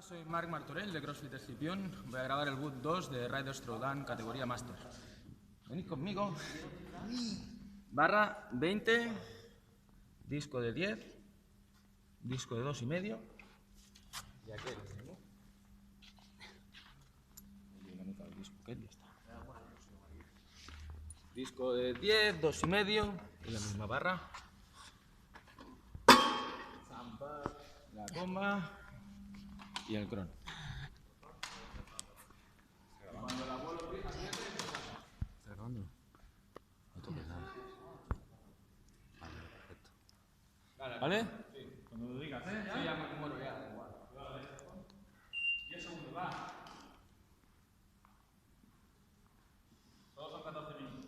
Soy Marc Martorell de CrossFit Escipión. Voy a grabar el boot 2 de Riders Throwdown categoría Master. Venid conmigo. Barra 20, disco de 10, disco de 2,5. Y aquí lo tengo. Disco de 10, 2,5 y la misma barra. La comba y el cron. ¿Está grabando? No toques nada. Vale, perfecto. ¿Vale? Sí. Cuando lo digas, ¿eh? Sí, ya me muero ya. Igual. 10 segundos, va. Todos son 14 minutos.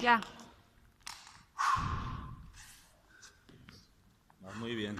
Ya. Vas muy bien.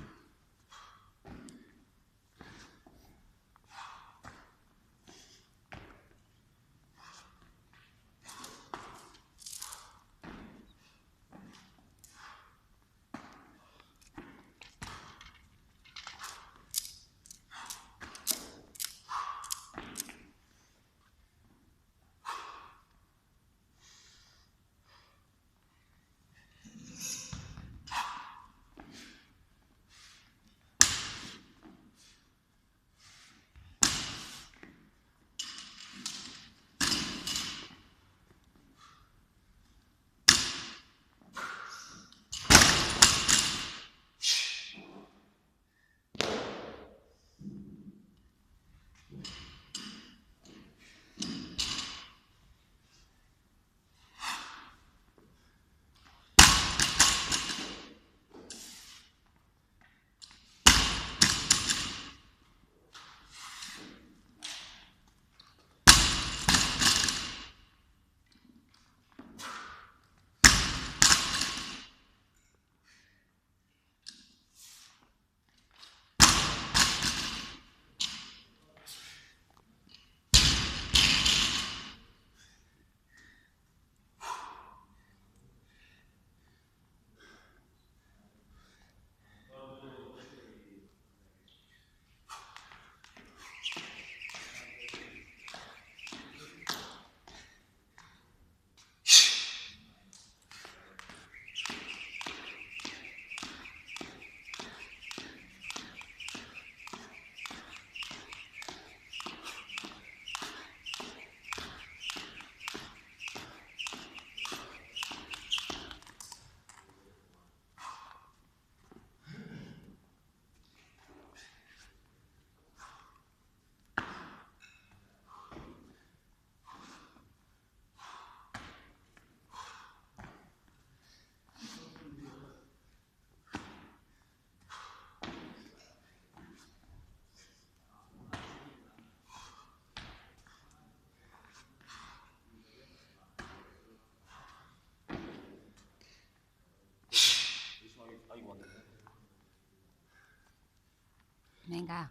Venga.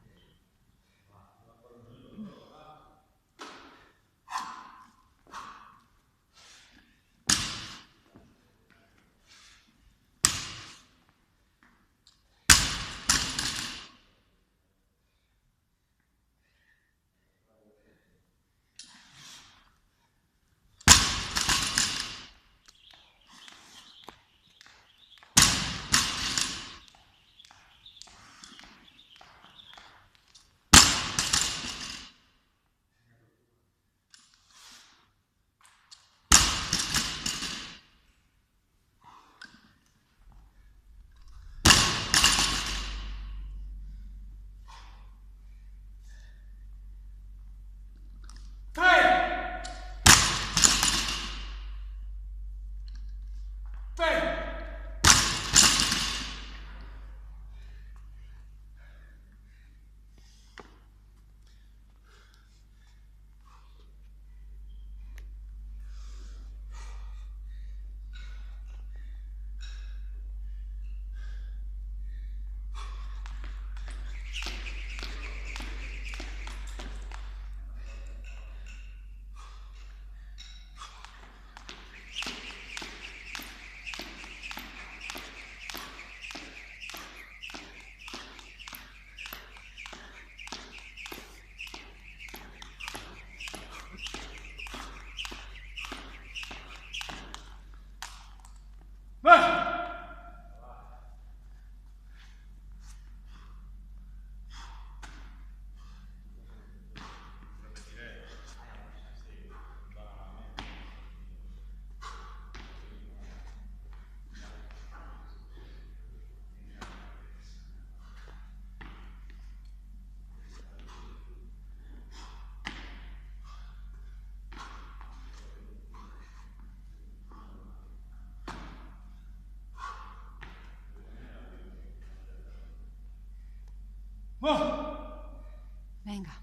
Venga.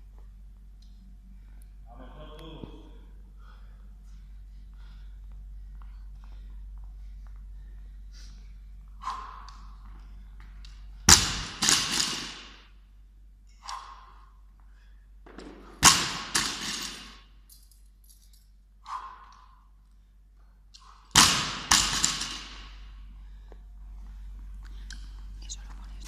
Eso lo pones.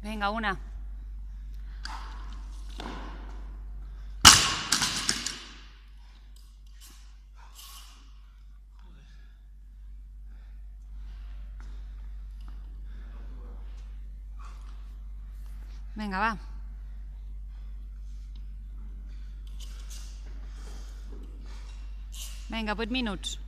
Venga, una. Venga, va. Vinga, 8 minuts.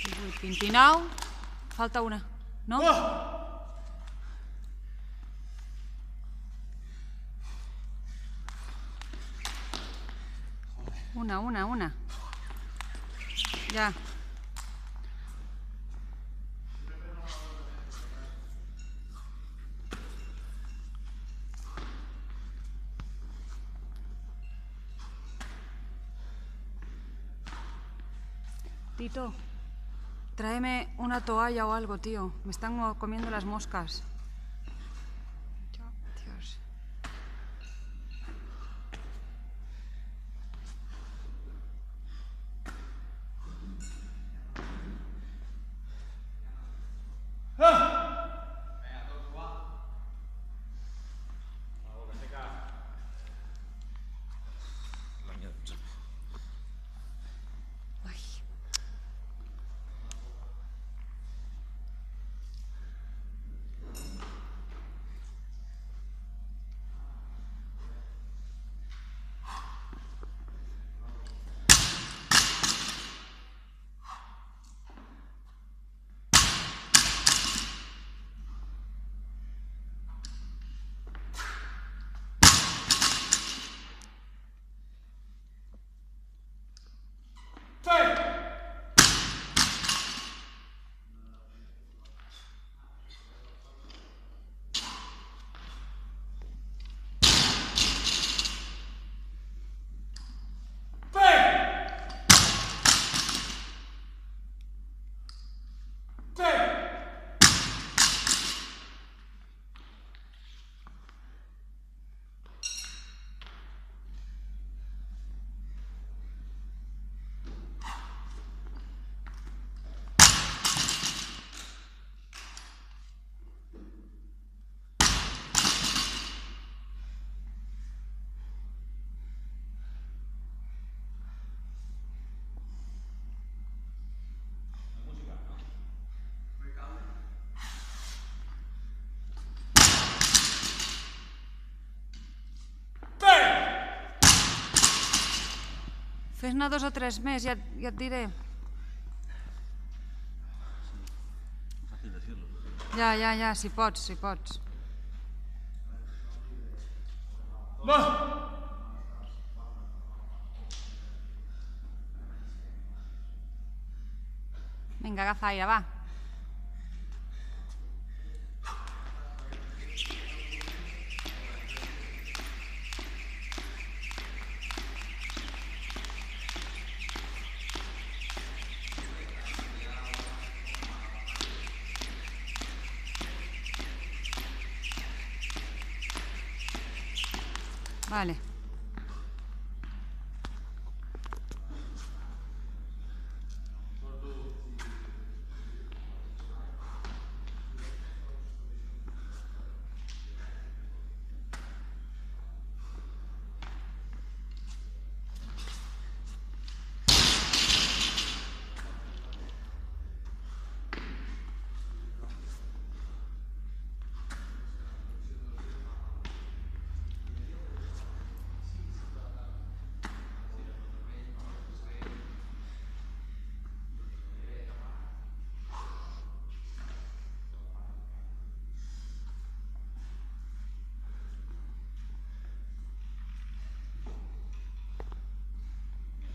Divuit, 29. Falta una, no? Una. Ya. Tito, tráeme una toalla o algo, tío. Me están comiendo las moscas. Dios. ¡Ah! Fes-ne 2 o 3 més, ja et diré. Fácil decirlo. Ja, si pots. Vinga, agafa aire, va. Vale.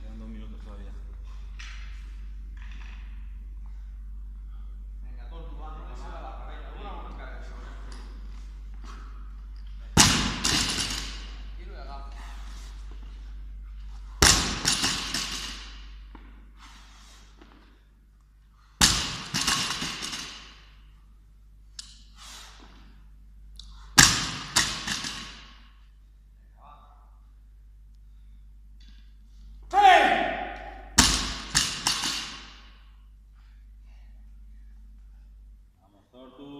Quedan 2 minutos todavía. Vamos, Tortu.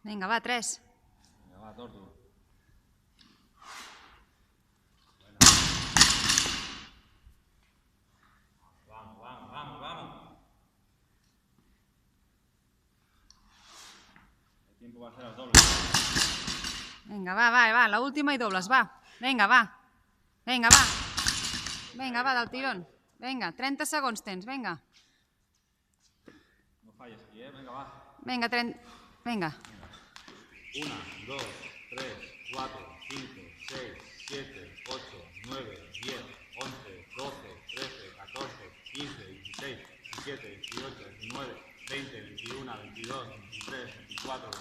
Vinga, va, 3. Venga, va, Tortu. Vamos. El tiempo va a ser al doble. Vinga, va, la última i dobles, va. Vinga, va, del tirón. Vinga, 30 segons tens, vinga. No falles aquí, venga, va. Vinga, 30... Vinga. 1, 2, 3, 4, 5, 6, 7, 8, 9, 10, 11, 12, 13, 14, 15, 16, 17, 18, 19, 20, 21, 22, 23, 24,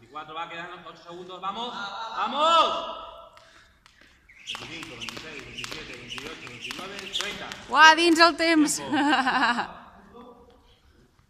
24, va, quedan 8 segundos, ¡vamos! ¡Vamos! 25, 26, 27, 28, 29, 30. Uah, dins el temps!